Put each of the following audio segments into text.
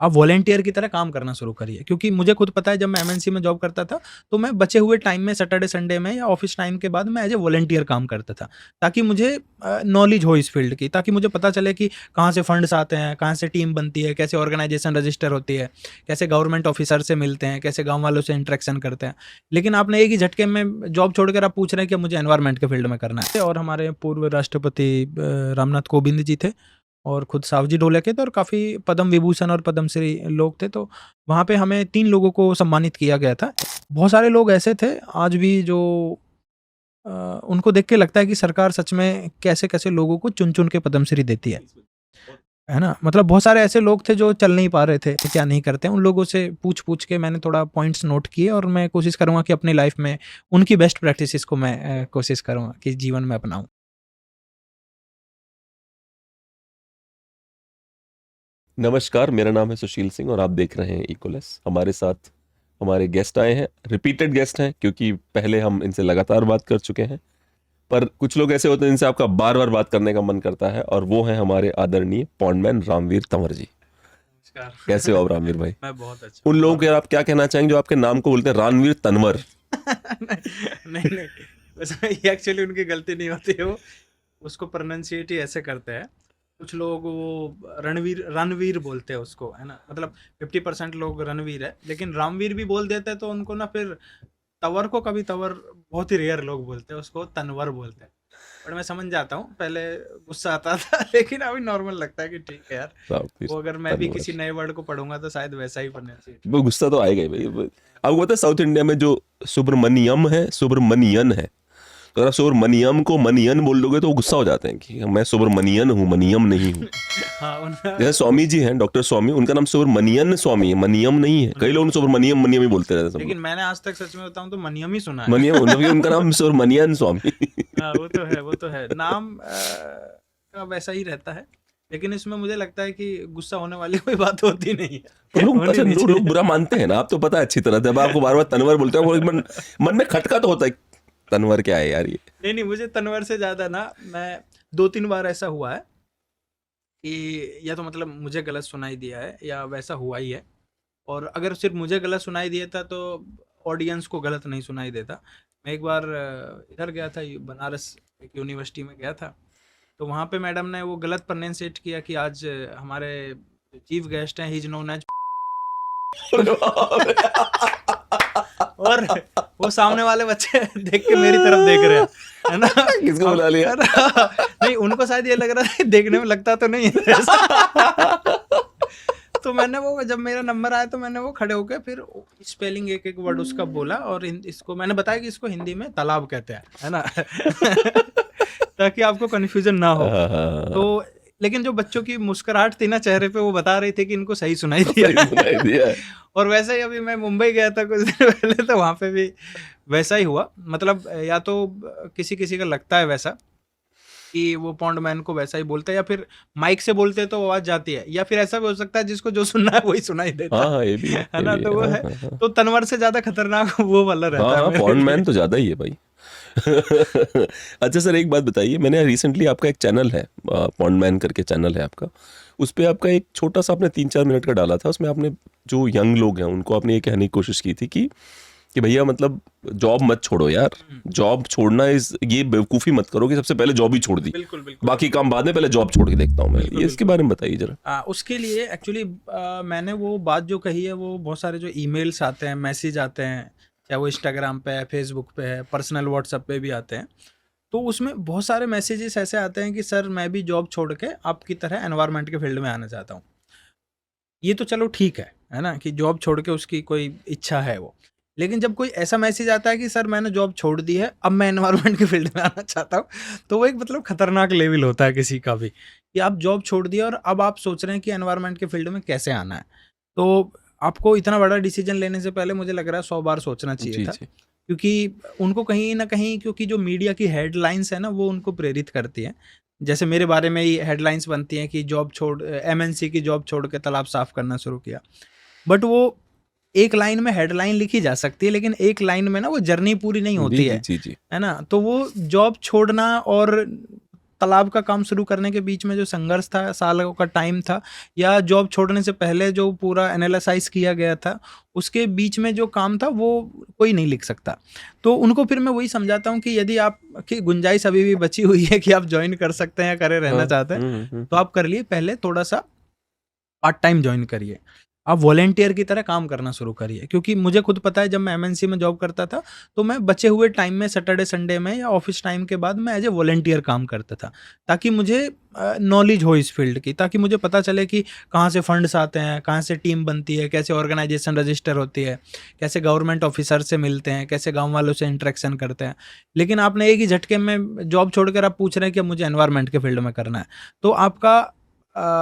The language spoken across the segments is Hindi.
आप वॉलंटियर की तरह काम करना शुरू करिए। क्योंकि मुझे खुद पता है, जब मैं एमएनसी में जॉब करता था, तो मैं बचे हुए टाइम में सैटरडे संडे में या ऑफिस टाइम के बाद मैं एज़ ए वॉलंटियर काम करता था। ताकि मुझे नॉलेज हो इस फील्ड की, ताकि मुझे पता चले कि कहाँ से फंड्स आते हैं, कहाँ से टीम बनती है, कैसे ऑर्गेनाइजेशन रजिस्टर होती है, कैसे गवर्नमेंट ऑफिसर से मिलते हैं, कैसे गाँव वालों से इंटरेक्शन करते हैं। लेकिन आपने एक ही झटके में जॉब छोड़कर आप पूछ रहे हैं कि मुझे एनवायरनमेंट के फील्ड में करना है। और हमारे पूर्व राष्ट्रपति रामनाथ कोविंद जी थे, और खुद सावजी ढोलक थे, और काफ़ी पद्म विभूषण और पद्मश्री लोग थे। तो वहाँ पे हमें 3 लोगों को सम्मानित किया गया था। बहुत सारे लोग ऐसे थे आज भी जो अ, उनको देख के लगता है कि सरकार सच में कैसे-कैसे लोगों को चुन-चुन के पद्मश्री देती है ना? मतलब बहुत सारे ऐसे लोग थे जो चल नहीं पा रहे थे, क्या नहीं करते हैं, उन लोगों से पूछ-पूछ के मैंने थोड़ा पॉइंट्स नोट किए, और मैं कोशिश करूँगा कि अपनी लाइफ़ में उनकी बेस्ट प्रैक्टिसेज़ को मैं कोशिश करूँगा कि जीवन में अपनाऊँ। नमस्कार, मेरा नाम है सुशील सिंह और आप देख रहे हैं इक्वलेस। हमारे साथ हमारे गेस्ट आए हैं, रिपीटेड गेस्ट हैं क्योंकि पहले हम इनसे लगातार बात कर चुके हैं। पर कुछ लोग ऐसे होते हैं जिनसे आपका बार बार बात करने का मन करता है, और वो हैं हमारे आदरणीय पॉन्डमैन रामवीर तंवर जी। नमस्कार। कैसे हो आप रामवीर भाई? मैं बहुत अच्छा उन हूँ। लोगों के आप क्या कहना चाहेंगे जो आपके नाम को बोलते हैं रणवीर तंवर? नहीं, नहीं, वैसे ये एक्चुअली उनकी गलती नहीं होती है, वो उसको प्रोनंशिएट ही ऐसे करते हैं। कुछ लोग वो रणवीर बोलते हैं उसको, है ना? मतलब 50% लोग रणवीर है, लेकिन रामवीर भी बोल देते हैं, तो उनको ना फिर तंवर को कभी तंवर, बहुत ही रेयर लोग बोलते हैं, उसको तनवर बोलते हैं। बट मैं समझ जाता हूँ, पहले गुस्सा आता था लेकिन अभी नॉर्मल लगता है कि ठीक है यार, रामवीर वो अगर मैं भी तंवर। किसी नए वर्ड को पढ़ूंगा तो शायद वैसा ही प्रोनंशिएट। वो गुस्सा तो आएगा ही भाई। आपको पता है साउथ इंडिया में जो सुब्रमण्यम है, सुब्रमण्यन है। तो अगर आप सुब्रमण्यम को मनियन बोल दोगे तो वो गुस्सा हो जाते हैं कि मैं सुब्रमण्यन हूँ, मनियम नहीं हूँ। हाँ, उनका जैसे स्वामी जी हैं, डॉक्टर स्वामी, उनका नाम सुब्रमण्यन स्वामी है, मनियम नहीं है। कई लोग सुब्रमण्यम मनियम ही बोलते रहते हैं सब लोग। लेकिन मैंने आज तक सच में बताऊं तो मनियम ही सुना है। मनियम उनका नाम सुब्रमण्यन स्वामी। हाँ, वो तो है, वो तो है। नाम का वैसा ही रहता है, लेकिन इसमें मुझे लगता है कि गुस्सा होने वाली कोई बात होती नहीं तो है, लोग होनी अच्छा, नहीं लोग चाहिए। बुरा मानते हैं ना, आप तो पता है अच्छी तरह। जब आपको बार बार तनवर बोलते हैं, वो मन में खटका तो होता है, तनवर क्या है यार ये। नहीं, नहीं, मुझे तनवर से ज़्यादा ना, मैं 2-3 बार ऐसा हुआ है कि या तो मतलब मुझे गलत सुनाई दिया है या वैसा हुआ ही है। और अगर सिर्फ मुझे गलत सुनाई दिया था तो ऑडियंस को गलत नहीं सुनाई देता। मैं एक बार इधर गया था, बनारस एक यूनिवर्सिटी में गया था, तो वहाँ पे मैडम ने वो गलत प्रोनाउंसिएट किया कि आज हमारे चीफ गेस्ट हैं, ही इज नोन एज। और वो सामने वाले बच्चे देख के मेरी तरफ देख रहे हैं, है ना? किसको बुला लिया? है ना? नहीं, उनको शायद ये लग रहा था, देखने में लगता तो नहीं है ऐसा। तो मैंने वो, जब मेरा नंबर आया तो मैंने वो खड़े होकर फिर स्पेलिंग एक एक वर्ड उसका बोला, और इसको मैंने बताया कि इसको हिंदी में तालाब कहते हैं, है ना? ताकि आपको कन्फ्यूजन ना हो। तो लेकिन जो बच्चों की मुस्कुराहट थी ना चेहरे पे, वो बता रही थी कि इनको सही सुनाई दिया सही सुनाई दिया है। और वैसे ही अभी मैं मुंबई गया था कुछ दिन पहले, तो वहाँ पे भी वैसा ही हुआ। मतलब या तो किसी किसी का लगता है वैसा कि वो पॉन्ड मैन को वैसा ही बोलते हैं, या फिर माइक से बोलते हैं तो आवाज जाती है, या फिर ऐसा भी हो सकता है जिसको जो सुनना है वही सुनाई देता हाँ हाँ, ये भी है ये ना? भी तो वो हाँ है। हाँ हाँ। तो तनवर से ज्यादा खतरनाक वो वाला हाँ रहता है हाँ, मेरे पॉन्ड लिए। मैन तो ज्यादा ही है भाई। अच्छा सर, एक बात बताइए, मैंने रिसेंटली आपका एक चैनल है, पॉन्ड मैन करके चैनल है आपका। उस पे आपका एक छोटा सा आपने 3-4 मिनट का डाला था। उसमें आपने जो यंग लोग हैं उनको आपने ये कहने की कोशिश की थी कि भैया मतलब जॉब मत छोड़ो यार। जॉब छोड़ना ये बेवकूफ़ी मत करो कि सबसे पहले जॉब ही छोड़ दी, बिल्कुल, बिल्कुल, बाकी काम बाद में, पहले जॉब छोड़ के देखता हूँ मैं। बिल्कुल, ये इसके बिल्कुल। बारे में बताइए जरा। उसके लिए एक्चुअली मैंने वो बात जो कही है, वो बहुत सारे जो ईमेल्स आते हैं, मैसेज आते हैं, चाहे वो इंस्टाग्राम पे है, फेसबुक पे है, पर्सनल व्हाट्सएप पे भी आते हैं। तो उसमें बहुत सारे मैसेजेस ऐसे आते हैं कि सर मैं भी जॉब छोड़ के आपकी तरह एनवायरनमेंट के फील्ड में आना चाहता हूँ। ये तो चलो ठीक है ना? कि जॉब छोड़ के उसकी कोई इच्छा है वो। लेकिन जब कोई ऐसा मैसेज आता है कि सर मैंने जॉब छोड़ दी है, अब मैं एनवायरनमेंट के फील्ड में आना चाहता हूँ, तो वो एक मतलब खतरनाक लेवल होता है किसी का भी, कि आप जॉब छोड़ दिए और अब आप सोच रहे हैं कि एनवायरनमेंट के फील्ड में कैसे आना है। तो आपको इतना बड़ा डिसीजन लेने से पहले मुझे लग रहा है 100 बार सोचना चाहिए जी था। जी। क्योंकि उनको कहीं न कहीं, क्योंकि जो मीडिया की हेडलाइन्स है ना, वो उनको प्रेरित करती हैं। जैसे मेरे बारे में ही हेडलाइंस बनती हैं कि एमएनसी की जॉब छोड़ के तालाब साफ करना शुरू किया। बट वो एक लाइन में हेडलाइन लिखी जा सकती है, लेकिन एक लाइन में ना वो जर्नी पूरी नहीं जी होती जी जी जी। है ना? तो वो जॉब छोड़ना और तालाब का काम शुरू करने के बीच में जो संघर्ष था, सालों का टाइम था, या जॉब छोड़ने से पहले जो पूरा एनालिसाइज किया गया था, उसके बीच में जो काम था वो कोई नहीं लिख सकता। तो उनको फिर मैं वही समझाता हूँ कि यदि आप की गुंजाइश अभी भी बची हुई है कि आप ज्वाइन कर सकते हैं या करे रहना हाँ, चाहते हैं, तो आप कर लिए। पहले थोड़ा सा पार्ट टाइम ज्वाइन करिए, आप वॉलेंटियर की तरह काम करना शुरू करिए। क्योंकि मुझे खुद पता है, जब मैं एमएनसी में जॉब करता था तो मैं बचे हुए टाइम में सैटरडे संडे में या ऑफिस टाइम के बाद मैं एज ए वॉलेंटियर काम करता था, ताकि मुझे नॉलेज हो इस फील्ड की, ताकि मुझे पता चले कि कहाँ से फंड्स आते हैं, कहाँ से टीम बनती है, कैसे ऑर्गेनाइजेशन रजिस्टर होती है, कैसे गवर्नमेंट ऑफिसर से मिलते हैं, कैसे गाँव वालों से इंटरेक्शन करते हैं। लेकिन आपने एक ही झटके में जॉब छोड़कर आप पूछ रहे हैं कि मुझे एनवायरमेंट के फील्ड में करना है, तो आपका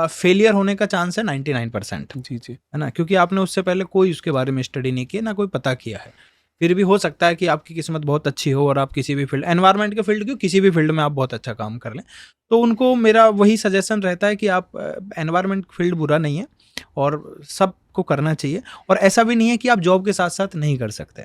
फेलियर होने का चांस है 99%, जी, जी। है ना? क्योंकि आपने उससे पहले कोई उसके बारे में स्टडी नहीं की, ना कोई पता किया है। फिर भी हो सकता है कि आपकी किस्मत बहुत अच्छी हो और आप किसी भी फील्ड, एनवायरनमेंट के फील्ड क्यों, किसी भी फील्ड में आप बहुत अच्छा काम कर लें। तो उनको मेरा वही सजेशन रहता है कि आप, एनवायरनमेंट फील्ड बुरा नहीं है और सबको करना चाहिए, और ऐसा भी नहीं है कि आप जॉब के साथ-साथ नहीं कर सकते।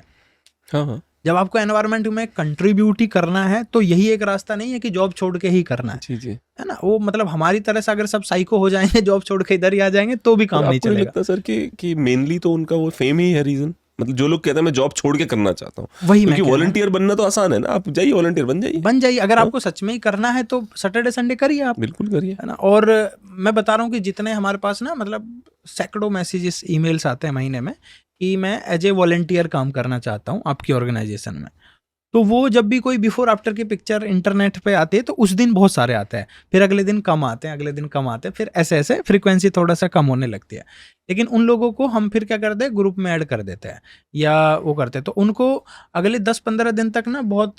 हाँ, हाँ। जब आपको एनवायरनमेंट में कंट्रीब्यूट ही करना है, तो यही एक रास्ता नहीं है कि जॉब छोड़ के ही करना जी, जी। है ना? वो मतलब हमारी तरह से अगर सब साइको हो जाएँगे, जॉब छोड़ के इधर ही आ जाएँगे, तो भी पर काम नहीं आपको नहीं चलेगा। लगता सर कि मेनली तो उनका वो फेम ही है रीज़न? मतलब जो लोग कहते हैं मैं जॉब छोड़ के करना चाहता हूँ, वही मैं क्योंकि कह रहा हूँ। वॉलंटियर बनना तो आसान है ना, आप जाइए वॉलंटियर बन जाइए। बन जाइए, अगर हाँ। आपको सच में ही करना है तो सैटरडे संडे करिए आप, बिल्कुल करिए। है ना? और मैं बता रहा हूँ कि जितने हमारे पास ना, मतलब सैकड़ों मैसेजेस, ईमेल्स आते हैं महीने में कि मैं एज ए वॉलंटियर काम करना चाहता हूँ आपकी ऑर्गेनाइजेशन में। तो वो जब भी कोई बिफोर आफ्टर की पिक्चर इंटरनेट पे आती है, तो उस दिन बहुत सारे आते हैं, फिर अगले दिन कम आते हैं, अगले दिन कम आते हैं, फिर ऐसे ऐसे फ्रीक्वेंसी थोड़ा सा कम होने लगती है। लेकिन उन लोगों को हम फिर क्या करते हैं, ग्रुप में ऐड कर देते हैं या वो करते हैं, तो उनको अगले 10-15 दिन तक ना बहुत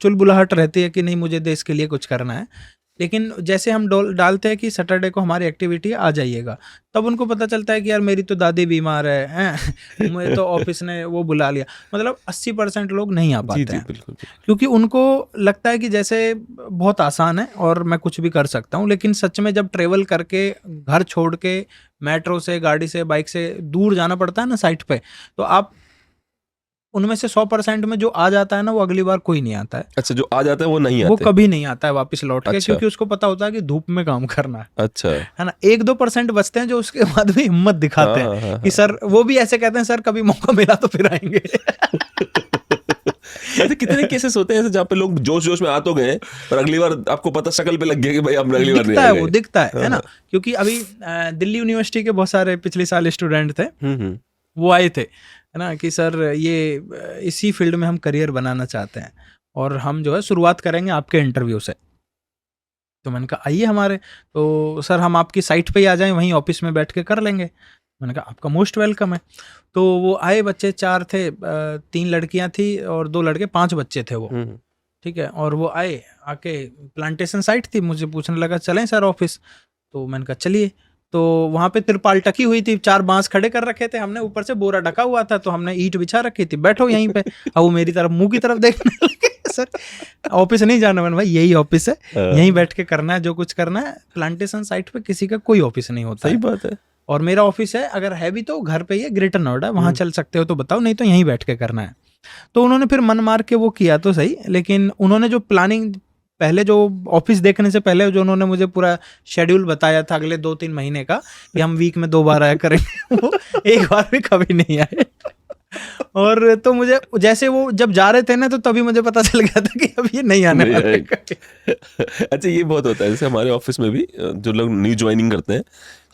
चुलबुलाहट रहती है कि नहीं, मुझे देश के लिए कुछ करना है। लेकिन जैसे हम डालते हैं कि सैटरडे को हमारी एक्टिविटी है, आ जाइएगा, तब उनको पता चलता है कि यार मेरी तो दादी बीमार है मुझे तो ऑफिस ने वो बुला लिया। मतलब 80% लोग नहीं आ जी, पाते जी, हैं, बिल्कुल। क्योंकि उनको लगता है कि जैसे बहुत आसान है और मैं कुछ भी कर सकता हूँ। लेकिन सच में जब ट्रेवल करके, घर छोड़ के, मेट्रो से, गाड़ी से, बाइक से दूर जाना पड़ता है ना साइट पे, तो आप उनमें से 100% में जो आ जाता है ना, वो अगली बार कोई नहीं आता है। अच्छा, जो आ जाता है वो नहीं वो आते। कभी नहीं आता है वापस लौट के, अच्छा, क्योंकि उसको पता होता है कि धूप में काम करना अच्छा। है ना? 1-2% बचते हैं जो उसके बाद भी हिम्मत दिखाते हाँ, हैं हाँ, हाँ, कि हाँ। सर, वो भी ऐसे कहते हैं, सर कभी मौका मिला तो फिर आएंगे। ऐसे कितने केसेस होते हैं ऐसे जहाँ पे लोग जोश-जोश में आ तो गए, पर अगली बार आपको पता शक्ल पे लग गया कि भाई अब अगली बार नहीं दिखता है, आएगा वो ये। दिखता हाँ, है ना? हाँ। क्योंकि अभी दिल्ली यूनिवर्सिटी के बहुत सारे पिछले साल स्टूडेंट थे, हुँ, हुँ। वो आए थे, है ना? कि सर ये इसी फील्ड में हम करियर बनाना चाहते हैं और हम जो है शुरुआत करेंगे आपके इंटरव्यू से। तो मैंने कहा आइए हमारे, तो सर हम आपकी साइट पे ही आ जाएँ, वहीं ऑफिस में बैठ के कर लेंगे। मैंने कहा आपका मोस्ट वेलकम है। तो वो आए, बच्चे 4 थे, 3 लड़कियाँ थी और 2 लड़के, 5 बच्चे थे वो, हुँ, हुँ। ठीक है? और वो आए, आके प्लांटेशन साइट थी, मुझे पूछने लगा चलें सर ऑफिस? तो मैंने कहा चलिए। तो वहाँ पे तिरपाल टकी हुई थी, 4 बाँस खड़े कर रखे थे हमने, ऊपर से बोरा ढका हुआ था, तो हमने ईंट बिछा रखी थी, बैठो यहीं पे। अब वो मेरी तरफ, मुँह की तरफ देखने लगे, सर ऑफिस नहीं जाना। मैंने भाई यही ऑफिस है, यहीं बैठ के करना है जो कुछ करना है। प्लांटेशन साइट पे किसी का कोई ऑफिस नहीं होता सही है, बात है। और मेरा ऑफिस है, अगर है भी तो घर पे ही है, ग्रेटर नोएडा, वहाँ हुँ। चल सकते हो तो बताओ, नहीं तो यहीं बैठ के करना है। तो उन्होंने फिर मन मार के वो किया तो सही, लेकिन उन्होंने जो प्लानिंग पहले, जो ऑफिस देखने से पहले जो उन्होंने मुझे पूरा शेड्यूल बताया था अगले 2-3 महीने का, कि हम वीक में 2 बार आया करेंगे, वो एक बार भी कभी नहीं आए। और तो मुझे जैसे वो जब जा रहे थे ना, तो तभी मुझे पता चल गया था कि अब ये नहीं आने नहीं वाले आएगा। कभी। अच्छा, ये बहुत होता है जैसे हमारे ऑफिस में भी जो लोग न्यू ज्वाइनिंग करते हैं,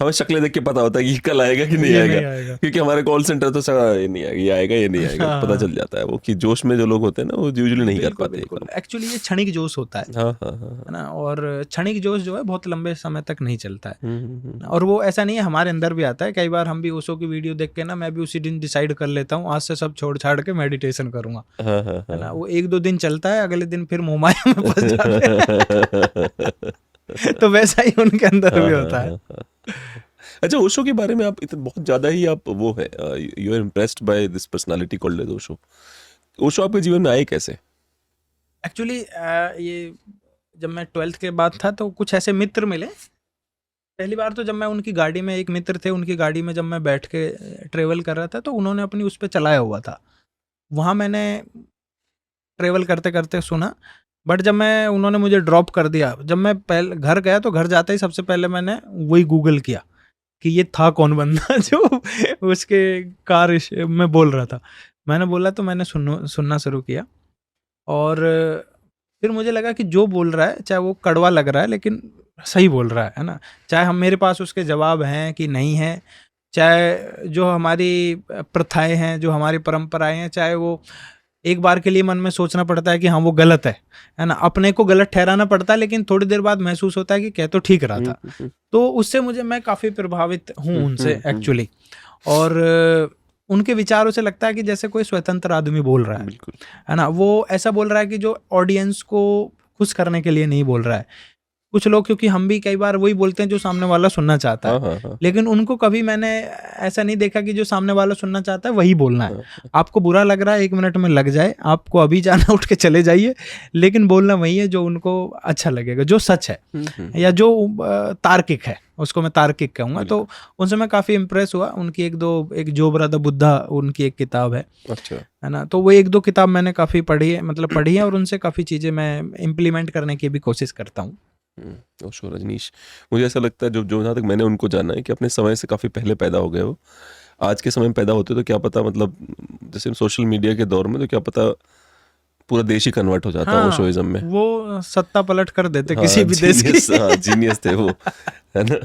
हमें शक्लें देख के पता होता है कि कल आएगा कि नहीं ये आएगा, नहीं आएगा। क्योंकि हमारे कॉल सेंटर तो सगा ये नहीं आएगा, ये आएगा, ये नहीं आएगा, पता हाँ, चल जाता है वो कि जोश में जो लोग होते हैं ना, वो यूजुअली नहीं कर बिल्कुल, पाते ये बिल्कुल। काम। एक्चुअली ये क्षणिक जोश होता है हाँ, हाँ, हाँ, हाँ। ना? और क्षणिक जोश जो है बहुत लंबे समय तक नहीं चलता है। हुँ, हुँ, हुँ। और वो ऐसा नहीं है, हमारे अंदर भी आता है। कई बार हम भी ओशो की वीडियो देख के ना, मैं भी उसी दिन डिसाइड कर लेता हूँ, आज से सब छोड़-छाड़ के मेडिटेशन करूँगा, हाँ, हाँ, है ना? हाँ। वो 1-2 दिन चलता है, अगले दिन फिर मोह-माया में फँस जाते हैं। तो वैसा ही उनके अंदर हाँ, भी हाँ, होता है। हाँ, हाँ। अच्छा, ओशो के बारे में आप बहुत ज़्यादा ही आप वो है you are impressed by this personality called as Osho. Osho आपके जीवन में आए कैसे? एक्चुअली ये जब मैं 12th के बाद था, तो कुछ ऐसे मित्र मिले। पहली बार तो जब मैं उनकी गाड़ी में, एक मित्र थे, उनकी गाड़ी में जब मैं बैठ के ट्रैवल कर रहा था, तो उन्होंने अपनी उस पे चलाया हुआ था। वहाँ मैंने ट्रैवल करते-करते सुना बट जब मैं उन्होंने मुझे ड्रॉप कर दिया, जब मैं पहले घर गया तो घर जाते ही सबसे पहले मैंने वही गूगल किया कि ये था कौन बंदा जो उसके कार में बोल रहा था। मैंने बोला तो मैंने सुनना शुरू किया और फिर मुझे लगा कि जो बोल रहा है, चाहे वो कड़वा लग रहा है लेकिन सही बोल रहा है ना? चाहे हम मेरे पास उसके जवाब हैं कि नहीं हैं, चाहे जो हमारी प्रथाएँ हैं, जो हमारी परंपराएँ हैं, चाहे वो एक बार के लिए मन में सोचना पड़ता है कि हाँ, वो गलत है ना? अपने को गलत ठहराना पड़ता है लेकिन थोड़ी देर बाद महसूस होता है कि कह तो ठीक रहा था। तो उससे मैं काफ़ी प्रभावित हूँ उनसे एक्चुअली और उनके विचारों से लगता है कि जैसे कोई स्वतंत्र आदमी बोल रहा बिल्कुल। है ना? वो ऐसा बोल रहा है कि जो ऑडियंस को खुश करने के लिए नहीं बोल रहा है। कुछ लोग, क्योंकि हम भी कई बार वही बोलते हैं जो सामने वाला सुनना चाहता है, हाँ, हाँ, हाँ। लेकिन उनको कभी मैंने ऐसा नहीं देखा कि जो सामने वाला सुनना चाहता है वही बोलना है। हाँ, आपको बुरा लग रहा है 1 मिनट में लग जाए, आपको अभी जाना उठ के चले जाइए, लेकिन बोलना वही है जो उनको अच्छा लगेगा, जो सच है या जो तार्किक है, उसको मैं तार्किक कहूँगा। तो उनसे मैं काफ़ी इम्प्रेस हुआ। उनकी एक जो ब्रदर बुद्धा उनकी एक किताब है, अच्छा। है ना? तो वो 1-2 किताब मैंने काफ़ी पढ़ी है और उनसे काफ़ी चीज़ें मैं इम्प्लीमेंट करने की भी कोशिश करता हूँ। ओशो, रजनीश, मुझे ऐसा लगता है जो जो जहाँ तक मैंने उनको जाना है कि अपने समय से काफ़ी पहले पैदा हो गए वो। आज के समय में पैदा होते तो क्या पता, मतलब जैसे सोशल मीडिया के दौर में तो क्या पता पूरा देश ही कन्वर्ट हो जाता ओशोइज्म में। वो सत्ता पलट कर देते हाँ, किसी भी देश की। जीनियस थे वो, है ना?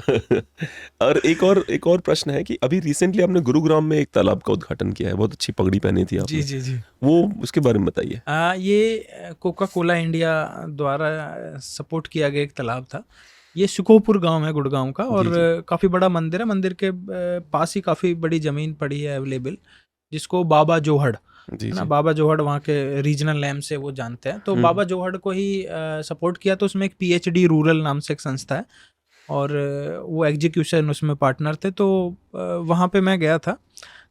और एक और प्रश्न है कि अभी रिसेंटली आपने गुरुग्राम में एक तालाब का उद्घाटन किया है, बहुत अच्छी पगड़ी पहनी थी आपने। जी। वो उसके बारे में बताइए। ये कोका कोला इंडिया द्वारा सपोर्ट किया गया एक तालाब था। ये सुखोपुर गांव है गुड़गांव का और काफ़ी बड़ा मंदिर है। मंदिर के पास ही काफ़ी बड़ी ज़मीन पड़ी है अवेलेबल, जिसको बाबा जोहड़, है ना? बाबा जोहड़ वहाँ के रीजनल नेम से वो जानते हैं। तो बाबा जोहड़ को ही सपोर्ट किया। तो उसमें एक PhD रूरल नाम से एक संस्था है और वो एग्जीक्यूशन उसमें पार्टनर थे। तो वहाँ पे मैं गया था।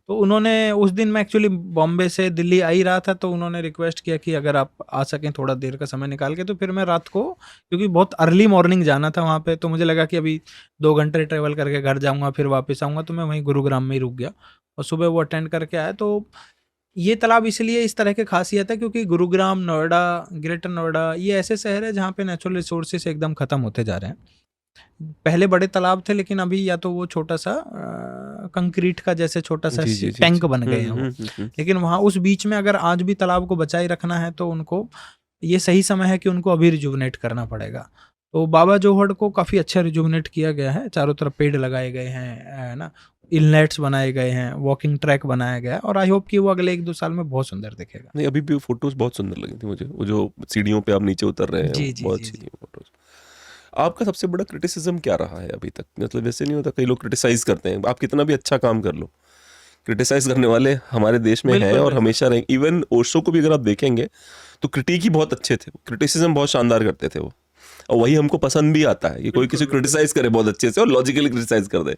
तो उन्होंने उस दिन, मैं एक्चुअली बॉम्बे से दिल्ली आ ही रहा था, तो उन्होंने रिक्वेस्ट किया कि अगर आप आ सकें थोड़ा देर का समय निकाल के। तो फिर मैं रात को, क्योंकि बहुत अर्ली मॉर्निंग जाना था वहाँ पे, तो मुझे लगा कि अभी 2 घंटे ट्रैवल करके घर जाऊँगा फिर वापस आऊँगा, तो मैं वहीं गुरुग्राम में ही रुक गया और सुबह वो अटेंड करके आया। तो ये तालाब इसलिए इस तरह की खासियत है क्योंकि गुरुग्राम, नोएडा, ग्रेटर नोएडा, ये ऐसे शहर है जहाँ पे नेचुरल रिसोर्सेस एकदम ख़त्म होते जा रहे हैं। पहले बड़े तालाब थे लेकिन अभी या तो वो छोटा सा कंक्रीट का जैसे छोटा सा टैंक बन गए हैं वो। लेकिन वहाँ उस बीच में अगर आज भी तालाब को बचाए रखना है तो उनको ये सही समय है कि उनको अभी रिजुवनेट करना पड़ेगा। तो बाबा जोहड़ को काफ़ी अच्छा रिजुवनेट किया गया है। चारों तरफ पेड़ लगाए गए हैं, है ना? इनलेट्स बनाए गए हैं, वॉकिंग ट्रैक बनाया गया है और आई होप कि वो अगले 1-2 साल में बहुत सुंदर दिखेगा। नहीं, अभी भी फोटोज बहुत सुंदर लगी थी मुझे, वो जो सीढ़ियों पे आप नीचे उतर रहे हैं, जी बहुत अच्छी थी फोटोज। आपका सबसे बड़ा क्रिटिसिज्म क्या रहा है अभी तक? मतलब वैसे नहीं होता, कई लोग क्रिटिसाइज करते हैं, आप कितना भी अच्छा काम कर लो, क्रिटिसाइज करने वाले हमारे देश में हैं और हमेशा रहेंगे। इवन ओशो को भी अगर आप देखेंगे तो क्रिटिक ही बहुत अच्छे थे, क्रिटिसिज्म बहुत शानदार करते थे वो, और वही हमको पसंद भी आता है कि कोई किसी क्रिटिसाइज करे बहुत अच्छे से और लॉजिकली क्रिटिसाइज कर दे।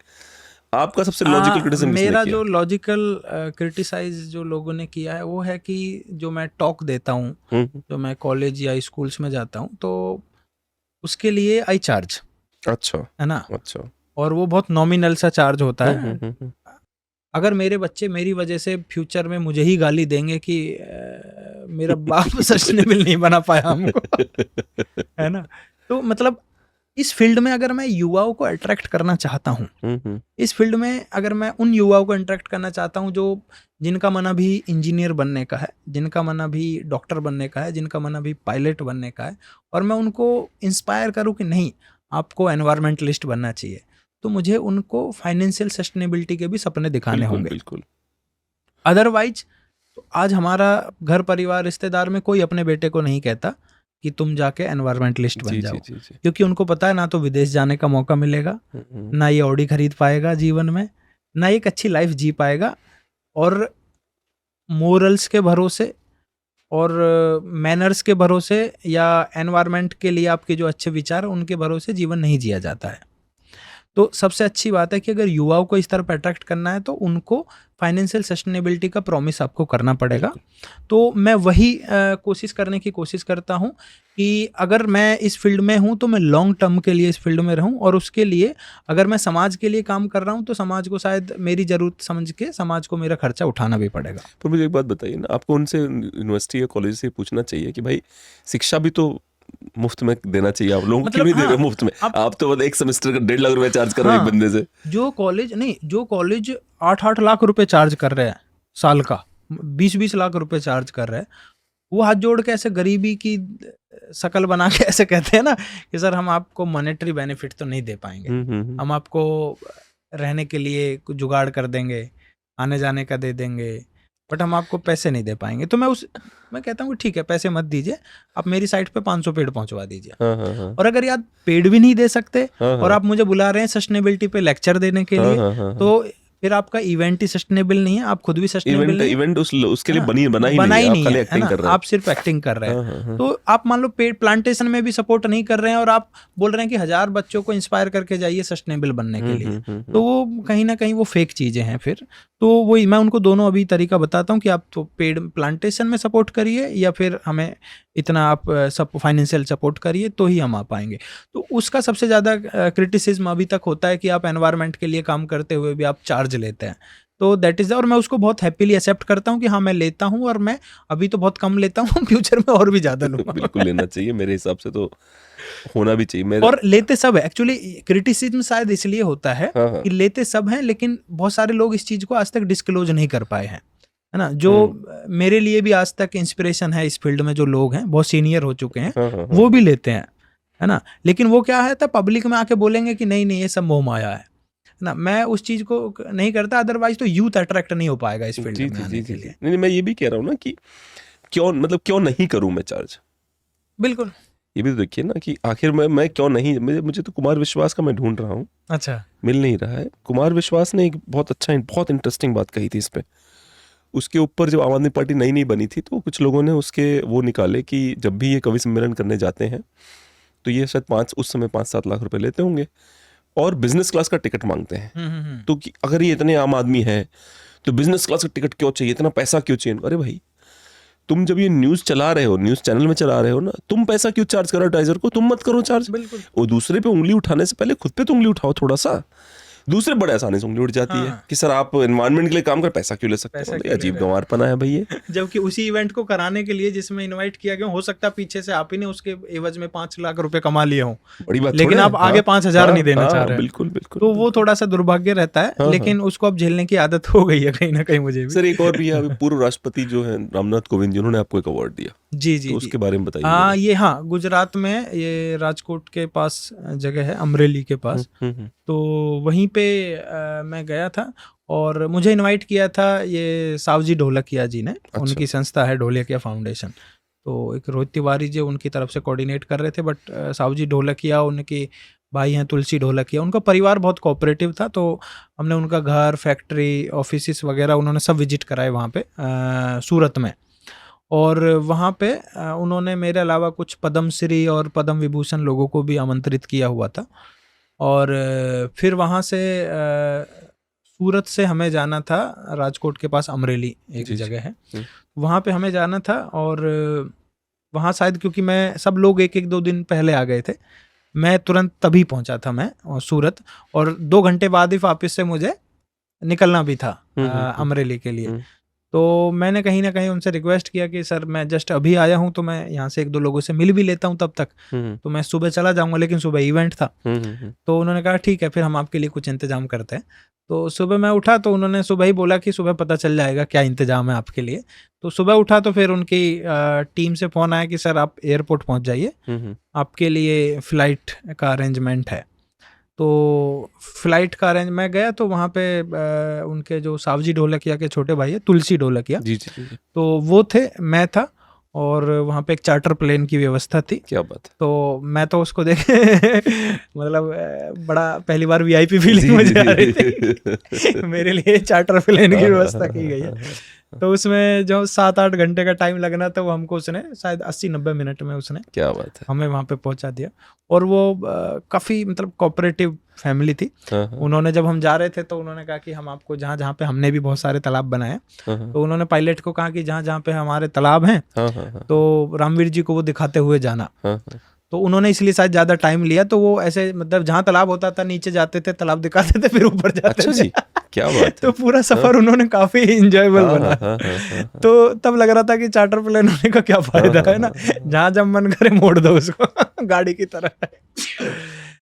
आपका सबसे लॉजिकल क्रिटिसिज्म किसने मेरा किया? जो लॉजिकल क्रिटिसाइज जो लोगों ने किया है वो है कि जो मैं टॉक देता हूँ, जो मैं कॉलेज या स्कूल्स में जाता हूँ, तो उसके लिए आई चार्ज, अच्छा, है ना? अच्छा। और वो बहुत नॉमिनल सा चार्ज होता है। अगर मेरे बच्चे मेरी वजह से फ्यूचर में मुझे ही गाली देंगे कि मेरा बाप सस्टेनेबल नहीं बना पाया हमको, है ना? तो मतलब इस फील्ड में अगर मैं युवाओं को अट्रैक्ट करना चाहता हूँ, इस फील्ड में अगर मैं उन युवाओं को अट्रैक्ट करना चाहता हूँ जो जिनका मन अभी इंजीनियर बनने का है, जिनका मन अभी डॉक्टर बनने का है, जिनका मन अभी पायलट बनने का है, और मैं उनको इंस्पायर करूँ कि नहीं, आपको एनवायरमेंटलिस्ट बनना चाहिए, तो मुझे उनको फाइनेंशियल सस्टेनेबिलिटी के भी सपने दिखाने होंगे। बिल्कुल। अदरवाइज तो आज हमारा घर परिवार रिश्तेदार में कोई अपने बेटे को नहीं कहता कि तुम जाके एनवायरमेंटलिस्ट बन जाओ, क्योंकि उनको पता है ना तो विदेश जाने का मौका मिलेगा, ना ये ऑडी खरीद पाएगा जीवन में, ना एक अच्छी लाइफ जी पाएगा, और मोरल्स के भरोसे और मैनर्स के भरोसे या एनवायरमेंट के लिए आपके जो अच्छे विचार हैं उनके भरोसे जीवन नहीं जिया जाता है। तो सबसे अच्छी बात है कि अगर युवाओं को इस तरफ अट्रैक्ट करना है तो उनको फाइनेंशियल सस्टेनेबिलिटी का प्रॉमिस आपको करना पड़ेगा। तो मैं वही कोशिश करने की कोशिश करता हूँ कि अगर मैं इस फील्ड में हूँ तो मैं लॉन्ग टर्म के लिए इस फील्ड में रहूँ, और उसके लिए अगर मैं समाज के लिए काम कर रहा हूँ तो समाज को शायद मेरी ज़रूरत समझ के समाज को मेरा खर्चा उठाना भी पड़ेगा। तो मुझे एक बात बताइए ना, आपको उनसे यूनिवर्सिटी या कॉलेज से पूछना चाहिए कि भाई शिक्षा भी तो मुफ्त में देना चाहिए, आप लोगों को क्यों नहीं दे रहे मुफ्त में? आप तो मतलब एक सेमेस्टर का 1.5 लाख रुपए चार्ज कर रहे हो एक बंदे से। जो कॉलेज 8-8 लाख रुपए चार्ज कर रहे हैं साल का, 20-20 लाख रुपए चार्ज कर रहे हैं, वो हाथ जोड़ के ऐसे गरीबी की शकल बना के ऐसे कहते हैं ना कि सर हम आपको मॉनेटरी बेनिफिट तो नहीं दे पाएंगे, हम आपको रहने के लिए कुछ जुगाड़ कर देंगे, आने जाने का दे देंगे, बट हम आपको पैसे नहीं दे पाएंगे। तो मैं कहता हूँ ठीक है, पैसे मत दीजिए, आप मेरी साइट पे 500 पेड़ पहुंचवा दीजिए। और अगर यार पेड़ भी नहीं दे सकते और आप मुझे बुला रहे हैं सस्टेनेबिलिटी पे लेक्चर देने के लिए, तो फिर आपका इवेंट ही सस्टेनेबल नहीं है, आप खुद भी सस्टेनेबल नहीं। इवेंट उसके लिए बना ही नहीं है, एक्टिंग कर रहे हैं, आप सिर्फ एक्टिंग कर रहे हैं। तो आप मान लो पेड़ प्लांटेशन में भी सपोर्ट नहीं कर रहे हैं और आप बोल रहे हैं कि 1000 बच्चों को इंस्पायर करके जाइए सस्टेनेबल बनने के लिए, तो वो कहीं ना कहीं वो फेक चीजें हैं फिर। तो वही मैं उनको दोनों अभी तरीका बताता हूँ कि आप तो पेड़ प्लांटेशन में सपोर्ट करिए या फिर हमें इतना आप सब फाइनेंशियल सपोर्ट करिए तो ही हम आ पाएंगे। तो उसका सबसे ज़्यादा क्रिटिसिज्म अभी तक होता है कि आप एनवायरनमेंट के लिए काम करते हुए भी आप चार्ज लेते हैं, तो दैट इज़, और मैं उसको बहुत हैप्पीली एक्सेप्ट करता हूँ कि हाँ मैं लेता हूँ, और मैं अभी तो बहुत कम लेता हूँ, फ्यूचर में और भी ज़्यादा लूँगा। बिल्कुल लेना चाहिए, मेरे हिसाब से तो होना भी चाहिए। और लेते सब है एक्चुअली, क्रिटिसिज्म शायद इसलिए होता है कि लेते सब हैं, लेकिन बहुत सारे लोग इस चीज़ को आज तक डिस्क्लोज नहीं कर पाए हैं, है ना। जो मेरे लिए भी आज तक इंस्पिरेशन है इस फील्ड में, जो लोग हैं बहुत सीनियर हो चुके हैं, वो भी लेते हैं, है ना। लेकिन वो क्या है, तब पब्लिक में आके बोलेंगे कि नहीं नहीं ये सब मोह माया है ना। मैं उस चीज को नहीं करता, अदरवाइज तो यूथ अट्रैक्ट नहीं हो पाएगा इस फील्ड में आने के लिए। नहीं, मैं ये भी कह रहा हूँ ना कि क्यों नहीं करूँ मैं चार्ज। बिल्कुल, ये भी तो देखिए ना कि आखिर मैं क्यों नहीं, मुझे तो कुमार विश्वास का मैं ढूंढ रहा हूँ, अच्छा मिल नहीं रहा है। कुमार विश्वास ने एक बहुत इंटरेस्टिंग बात कही थी इस पे। उसके ऊपर जब आम आदमी पार्टी नई बनी थी तो कुछ लोगों ने उसके वो निकाले कि जब भी ये कवि सम्मेलन करने जाते हैं तो ये शायद उस समय 5-7 लाख रुपए लेते होंगे और बिजनेस क्लास का टिकट मांगते हैं। तो अगर ये इतने आम आदमी है तो बिजनेस क्लास का टिकट क्यों चाहिए, इतना पैसा क्यों चाहिए? अरे भाई, तुम जब ये न्यूज चला रहे हो, न्यूज चैनल में चला रहे हो ना, तुम पैसा क्यों चार्ज करो एडवर्टाइजर को? तुम मत करो चार्ज। बिल्कुल, और दूसरे पे उंगली उठाने से पहले खुद पे तो उंगली उठाओ थोड़ा सा। दूसरे बड़े आसानी से उंगली उठ जाती है कि सर आप एनवायरनमेंट के लिए काम कर, पैसा क्यों ले सकते हो? अजीब गंवारपना है भाई ये। जबकि उसी इवेंट को कराने के लिए जिसमें इनवाइट किया गया, हो सकता है पीछे से आप ही ने उसके एवज में 5 लाख रुपए कमा लिए हों, बड़ी बात, लेकिन आप आगे 5,000 नहीं देना चाह रहे हैं। बिल्कुल बिल्कुल, तो वो थोड़ा सा दुर्भाग्य रहता है, लेकिन उसको अब झेलने की आदत हो गई है कहीं ना कहीं मुझे भी। सर एक और भी है, पूर्व राष्ट्रपति जो है रामनाथ कोविंद जी, उन्होंने आपको एक अवार्ड दिया। जी जी, तो उसके बारे में बताइए। ये गुजरात में, ये राजकोट के पास जगह है, अमरेली के पास। तो वहीं पे मैं गया था और मुझे इनवाइट किया था ये सावजी ढोलकिया जी ने। अच्छा। उनकी संस्था है ढोलकिया फाउंडेशन, तो एक रोहित तिवारी जी उनकी तरफ से कोऑर्डिनेट कर रहे थे, बट सावजी ढोलकिया, उनकी भाई हैं तुलसी ढोलकिया, उनका परिवार बहुत कोऑपरेटिव था। तो हमने उनका घर, फैक्ट्री, ऑफिस वगैरह उन्होंने सब विजिट कराए वहाँ पे सूरत में। और वहाँ पे उन्होंने मेरे अलावा कुछ पद्मश्री और पद्म विभूषण लोगों को भी आमंत्रित किया हुआ था। और फिर वहाँ से सूरत से हमें जाना था राजकोट के पास अमरेली एक जगह है, वहाँ पे हमें जाना था। और वहाँ शायद क्योंकि मैं, सब लोग 1-2 दिन पहले आ गए थे, मैं तुरंत तभी पहुँचा था मैं सूरत, और 2 घंटे बाद ही वापस से मुझे निकलना भी था अमरेली के लिए। तो मैंने कहीं ना कहीं उनसे रिक्वेस्ट किया कि सर मैं जस्ट अभी आया हूँ, तो मैं यहाँ से 1-2 लोगों से मिल भी लेता हूँ तब तक, तो मैं सुबह चला जाऊँगा, लेकिन सुबह इवेंट था। तो उन्होंने कहा ठीक है, फिर हम आपके लिए कुछ इंतजाम करते हैं। तो सुबह मैं उठा तो उन्होंने सुबह ही बोला कि सुबह पता चल जाएगा क्या इंतजाम है आपके लिए। तो सुबह उठा तो फिर उनकी टीम से फ़ोन आया कि सर आप एयरपोर्ट पहुँच जाइए, आपके लिए फ़्लाइट का अरेंजमेंट है। तो फ्लाइट का अरेंज, मैं गया तो वहाँ पे उनके जो सावजी ढोलकिया के छोटे भाई है तुलसी ढोलकिया, जी, तो वो थे, मैं था, और वहाँ पे एक चार्टर प्लेन की व्यवस्था थी। क्या बात है। तो मैं तो उसको देख मतलब बड़ा पहली बार VIP फीलिंग मुझे आ रही थी। मेरे लिए चार्टर प्लेन की व्यवस्था की गई है। तो उसमें जो 7-8 घंटे का टाइम लगना था, वो हमको उसने शायद 80-90 मिनट में उसने, क्या बात है, हमें वहाँ पे पहुँचा दिया। और वो काफ़ी मतलब कोऑपरेटिव फैमिली थी। हाँ, हाँ, उन्होंने जब हम जा रहे थे तो उन्होंने कहा कि हम आपको जहाँ पे हमने भी बहुत सारे तालाब बनाए, हाँ, हाँ, तो उन्होंने पायलट को कहा कि जहाँ पे हमारे तालाब हैं हाँ, हाँ, हाँ, तो रामवीर जी को वो दिखाते हुए जाना। हाँ, हाँ। तो उन्होंने इसलिए शायद ज़्यादा टाइम लिया, तो वो ऐसे मतलब जहाँ तालाब होता था नीचे जाते थे, तालाब दिखाते थे, फिर ऊपर जाते अच्छा थे। जी, क्या बात तो है। पूरा सफर उन्होंने काफी इंजॉयबल हाँ, बना। हाँ, हाँ, हाँ, हाँ, हाँ, तो तब लग रहा था कि चार्टर प्लेन होने का क्या हाँ, फायदा हाँ, है ना, हाँ, हाँ, हाँ, जहाँ जब मन करे मोड़ दो उसको गाड़ी की तरह। हाँ,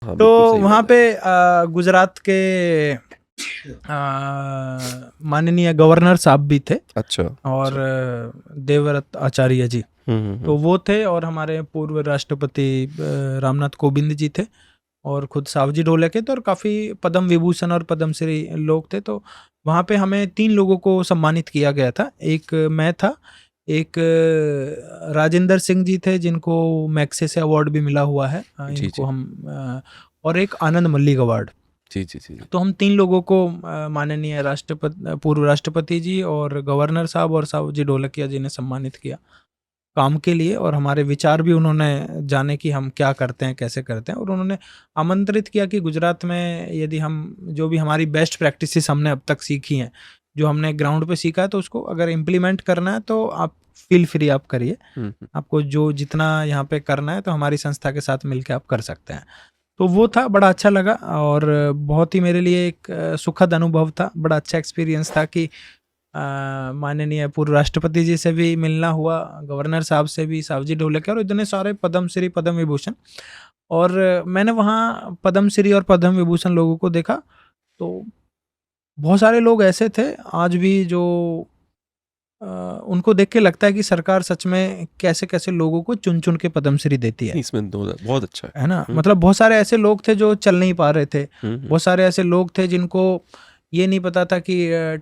तो बिल्कुल सही वहाँ बात है। पे गुजरात के माननीय गवर्नर साहब भी थे, अच्छा, और अच्छा। देवव्रत आचार्य जी, हम्म, तो वो थे, और हमारे पूर्व राष्ट्रपति रामनाथ कोविंद जी थे, और खुद सावजी ढोलक थे, और काफ़ी पद्म विभूषण और पद्मश्री लोग थे। तो वहाँ पे हमें 3 लोगों को सम्मानित किया गया था। एक मैं था, एक राजेंद्र सिंह जी थे जिनको मैग्सेसे अवार्ड भी मिला हुआ है, जी, इनको जी, हम और एक आनंद मल्लिक अवार्ड। जी, जी, जी, तो हम 3 लोगों को माननीय पूर्व राष्ट्रपति जी और गवर्नर साहब और सावजी ढोलकिया जी ने सम्मानित किया काम के लिए, और हमारे विचार भी उन्होंने जाने कि हम क्या करते हैं, कैसे करते हैं, और उन्होंने आमंत्रित किया कि गुजरात में यदि हम जो भी हमारी बेस्ट प्रैक्टिसेस हमने अब तक सीखी हैं, जो हमने ग्राउंड पे सीखा है, तो उसको अगर इम्प्लीमेंट करना है तो आप फील फ्री आप करिए, आपको जो जितना यहाँ पे करना है तो हमारी संस्था के साथ मिलकर आप कर सकते हैं। तो वो था, बड़ा अच्छा लगा, और बहुत ही मेरे लिए एक सुखद अनुभव था, बड़ा अच्छा एक्सपीरियंस था कि माननीय पूर्व राष्ट्रपति जी से भी मिलना हुआ, गवर्नर साहब से भी, सावजी ढोलकिया, और इतने सारे पद्मश्री पद्म विभूषण, और मैंने वहाँ पद्मश्री और पद्म विभूषण लोगों को देखा, तो बहुत सारे लोग ऐसे थे आज भी जो उनको देख के लगता है कि सरकार सच में कैसे कैसे लोगों को चुन चुन के पद्मश्री देती है इसमें बहुत अच्छा है ना। मतलब बहुत सारे ऐसे लोग थे जो चल नहीं पा रहे थे, है। बहुत सारे ऐसे लोग थे जिनको ये नहीं पता था कि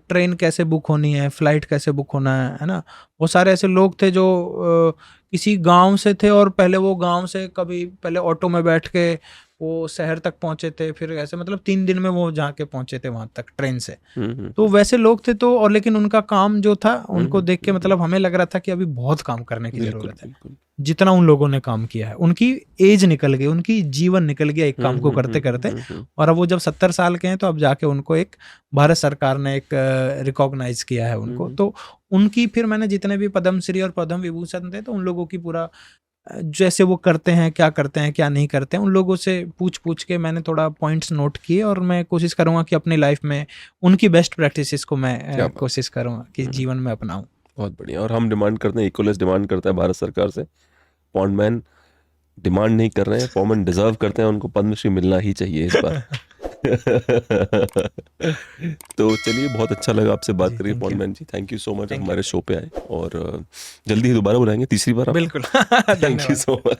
ट्रेन कैसे बुक होनी है, फ्लाइट कैसे बुक होना है ना। बहुत सारे ऐसे लोग थे जो किसी गांव से थे, और पहले वो गांव से कभी पहले ऑटो में बैठ के वो शहर तक पहुंचे थे, फिर ऐसे मतलब 3 दिन में वो जाके पहुंचे थे वहां तक ट्रेन से। तो वैसे लोग थे, तो और लेकिन उनका काम जो था उनको देख के मतलब हमें लग रहा था कि अभी बहुत काम करने की बिल्कुल, जरूरत है। बिल्कुल। जितना उन लोगों ने काम किया है, उनकी एज निकल गई, उनकी जीवन निकल गया एक काम को करते करते, और अब वो जब 70 साल के हैं तो अब जाके उनको एक भारत सरकार ने एक रिकॉग्नाइज किया है उनको। तो उनकी फिर मैंने जितने भी पद्मश्री और पद्म विभूषण थे, तो उन लोगों की पूरा जैसे वो करते हैं, क्या नहीं करते हैं, उन लोगों से पूछ पूछ के मैंने थोड़ा पॉइंट्स नोट किए, और मैं कोशिश करूंगा कि अपनी लाइफ में उनकी बेस्ट प्रैक्टिसेस को मैं कोशिश करूंगा कि जीवन में अपनाऊं। बहुत बढ़िया। और हम डिमांड करते हैं, इक्वलेस डिमांड करता है भारत सरकार से, पॉन्डमैन डिमांड नहीं कर रहे हैं, पॉन्डमैन डिजर्व करते हैं, उनको पद्मश्री मिलना ही चाहिए इस बार। तो चलिए, बहुत अच्छा लगा आपसे बात करिए पॉन्डमैन जी। थैंक यू सो मच हमारे शो पे आए, और जल्दी ही दोबारा बुलाएंगे, तीसरी बार। बिल्कुल। Thank you so much.